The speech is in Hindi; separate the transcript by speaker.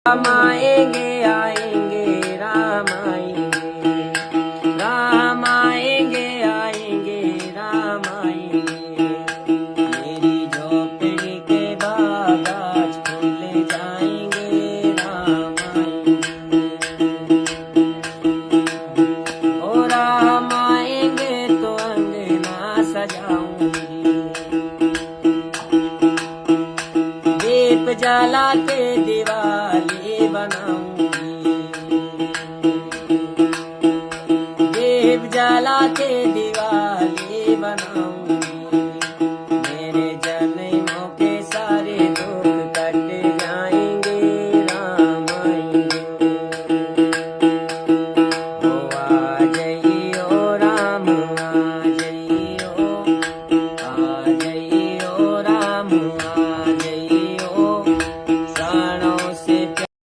Speaker 1: राम आएंगे आएंगे राम आएंगे, राम आएंगे आएंगे राम आएंगे। मेरी झोपड़ी के बाग आज खुल जाएंगे राम आएंगे। ओ राम आएंगे तो अंगना सजाऊंगी, दीप जला के दिवाली बनाऊंगी, दीप जला के